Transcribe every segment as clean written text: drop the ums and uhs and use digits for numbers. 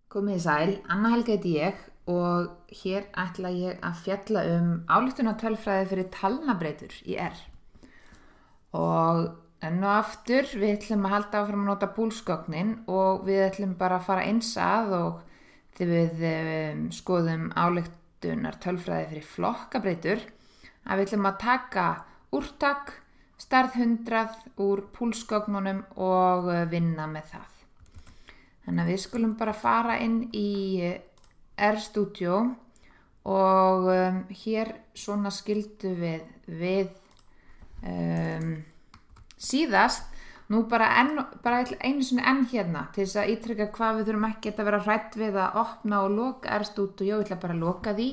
Komið sæl, Anna Helga heiti ég og hér ætla ég að fjalla ályktunartölfræði fyrir talnabreytur í R. Og enn og aftur við ætlum að halda áfram að nota búlsgögnin og við ætlum bara að fara eins að og þegar við skoðum ályktunartölfræði fyrir flokkabreytur að við ætlum að taka úrtak, stærð 100 úr púlsgögnunum og vinna með það. Þannig að við skulum bara fara inn í RStudio og hér svona skildu við síðast, nú bara einu sinni enn hérna til þess að ítreka hvað við þurfum ekki að vera hrædd við að opna og loka RStudio, ég ætla bara að loka því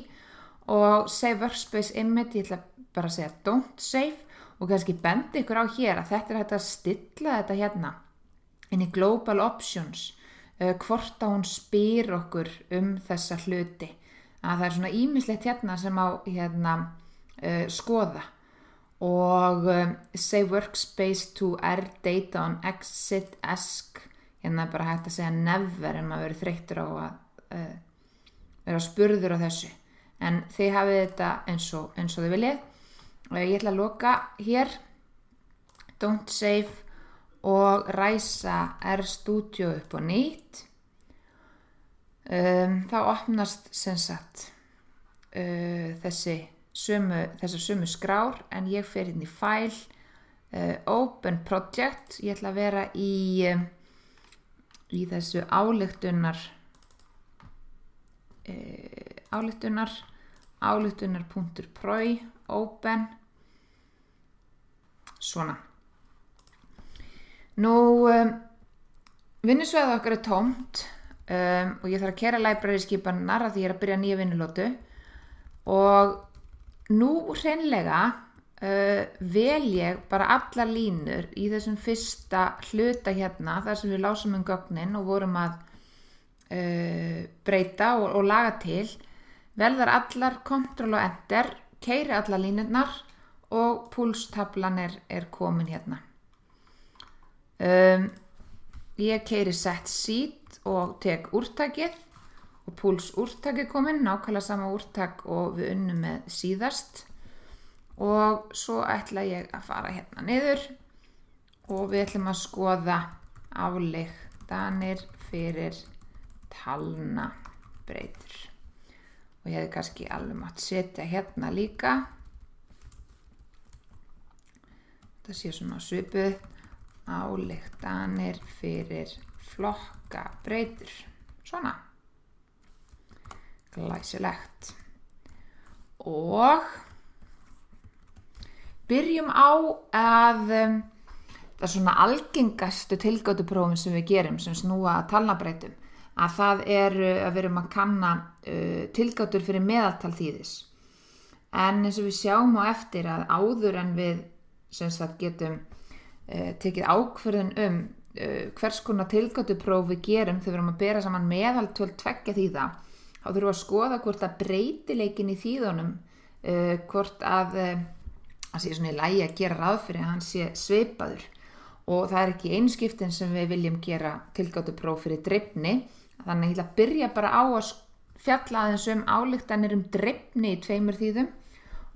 og save workspace image, ég ætla bara að segja don't save og kannski bendi ykkur á hér að þetta hægt að stilla þetta hérna inn í global options. Hvort að hún spyr okkur þessa hluti að það svona ýmislegt hérna sem á skoða og save workspace to R data on exit ask hérna bara hægt að segja never en maður verið þreyttur á að vera spurður á þessu en þið hafið þetta eins og þið viljið og ég ætla að loka hér don't save og ræsa RStudio upp á nýtt þá opnast sem sagt þessar sömu skrár en ég fer inn í file open project ég ætla að vera í þessu ályktunar.pro open svona. Nú, vinnusvæðið okkar tómt og ég þarf að keyra library skipanirnar af því ég að byrja nýja vinnulótu og nú hreinlega vel ég bara allar línur í þessum fyrsta hluta hérna þar sem við lásum gögnin og vorum að breyta og laga til velðar allar Ctrl og Enter keyri allar línurnar og púlstablan er komin hérna. Ég keyri set seed og tek úrtakið og púls úrtakið kominn, nákvæmlega sama úrtak og við unnum með síðast og svo ætla ég að fara hérna niður og við ætlum að skoða ályktanir fyrir talnabreytur og ég hefði kannski alveg mátt setja hérna líka þetta sé svona svipuð ályktanir fyrir flokkabreytur svona glæsilegt og byrjum á að það svona algengastu tilgátuprófin sem við gerum sem snúa að talnabreytum að það að við erum að kanna tilgátur fyrir meðaltal þýðis en eins og við sjáum á eftir að áður en við sem sagt getum tekið ákvörðun hvers konar tilgátupróf við gerum þegar við erum að bera saman meðaltöl tveggja þýða þá þurfum við að skoða hvort að breytileikin í þýðunum hvort að sé svona í lagi að gera ráð fyrir að hann sé svipaður og það ekki einskiptin sem við viljum gera tilgátupróf fyrir dreifni þannig ég ætla að byrja bara á að fjalla aðeins ályktanir dreifni í 2 þýðum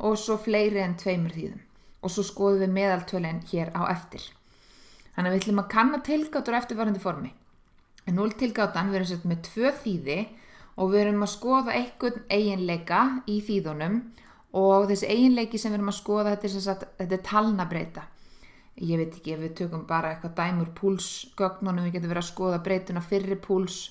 og svo fleiri en 2 þýðum og svo skoðum við meðaltölin hér á eftir. Þannig að við ætlum að kanna tilgátur á eftirfarandi formi. 0 tilgátan við erum sett með 2 þýði og við erum að skoða einhvern eiginleika í þýðunum og þessi eiginleiki sem við erum að skoða þetta er talnabreyta. Ég veit ekki ef við tökum bara eitthvað dæmur púlsgögnunum, við getum verið að skoða breytuna fyrri púls,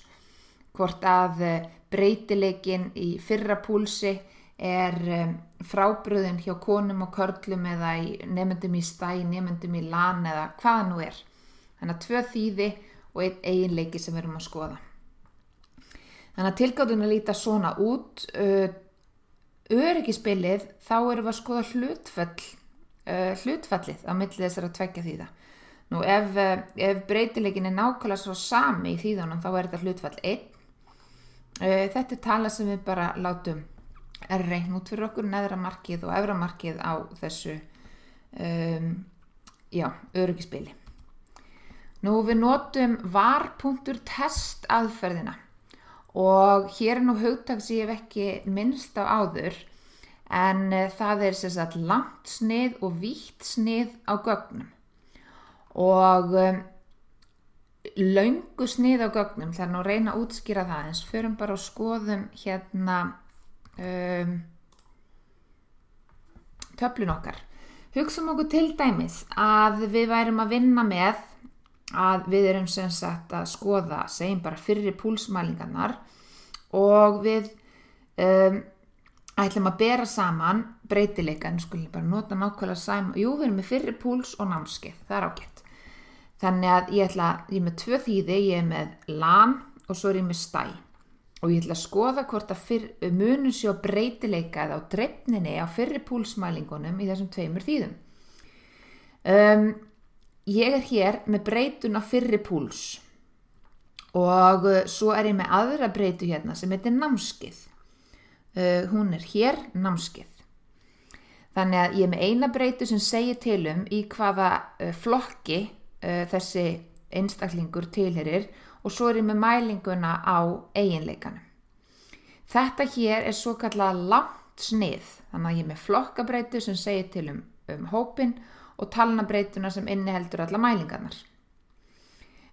hvort að breytileikin í fyrra púlsi frábrugðin hjá konum og körlum eða í nemendum í stæ, nemendum í LAN eða hvaða nú Þannig að 2 þýði og 1 eiginleiki sem við erum að skoða. Þannig að tilgáturnar líta svona út. Öryggisspilið, þá erum við að skoða hlutfallið á milli þessara 2 þýða. Nú ef breytileikin nákvæmlega svo sami í þýðunum þá þetta hlutfall 1. Þetta tala sem við bara látum reikna út fyrir okkur neðra markið og efra markið á þessu öryggisspili. Nú við notum var.test aðferðina og hér nú hugtak sem ég hef ekki minnst á áður, en það sem sagt langt snið og vítt snið á gögnum. Og löngu snið á gögnum, það nú að reyna að útskýra það, eins förum bara og skoðum hérna töflun okkar. Hugsum okkur til dæmis að við værum að vinna með að við erum sem sagt að skoða, segjum bara fyrri púlsmælingarnar og við ætlum að bera saman breytileika, en skulum bara nota nákvæmlega saman, við erum með fyrri púls og námskeið, það ágætt. Þannig að ég er með 2 þýði, ég er með LAN og svo er ég með STÆ og ég ætla að skoða hvort að munur sé á breytileika eða á dreifninni á fyrri púlsmælingunum í þessum 2 þýðum. Ég er hér með breytun á fyrri púls og svo er ég með aðra breytu hérna sem heitir námskeið. Hún er hér námskeið. Þannig að ég er með eina breytu sem segir til í hvaða flokki þessi einstaklingur tilheyrir og svo er ég með mælinguna á eiginleikanum. Þetta hér er svokallað langt snið, þannig að ég er með flokkabreytu sem segir til hópinn og talnabreytuna sem inniheldur alla mælingarnar.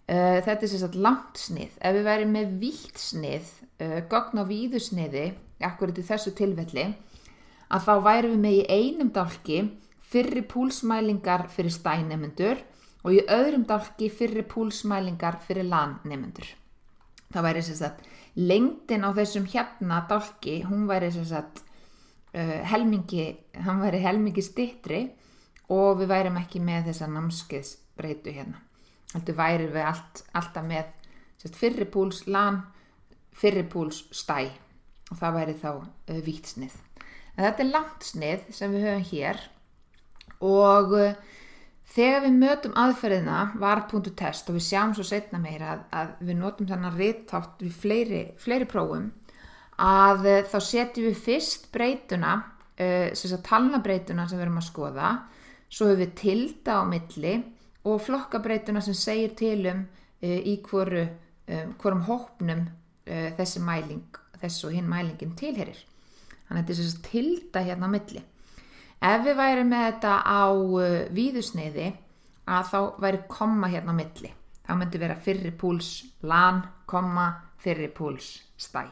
Þetta er sem sagt langt snið. Ef við værum með vítt snið, gögn á víðu sniði, akkurat í þessu tilfelli, að þá værum við með í einum dálki fyrri púlsmælingar fyrir stænemendur og í öðrum dálki fyrri púlsmælingar fyrir LAN-nemendur. Það væri sem sagt lengdin á þessum hérna dálki, hún væri sem sagt helmingi styttri og við værum ekki með þessa námskeiðsbreytu hérna. Heldur væri við alltaf með sagt, fyrri púls LAN, fyrri púls STÆ og það væri þá vítt snið. En þetta er langt snið sem við höfum hér og þegar við mötum aðferðina var.test og við sjáum svo seinna meira að við notum þennan rittátt við fleiri prófum, að þá setjum við fyrst breytuna, talnabreytuna sem við erum að skoða, svo höfum við tilda á milli og flokkabreytuna sem segir til í hvorum hópnum þessi og hinn mælingin tilheyrir. Þannig að þetta er tilda hérna á milli. Ef við værum með þetta á víðusniði að þá væri komma hérna á milli. Þá myndi vera fyrri púls LAN, komma, fyrri púls STÆ.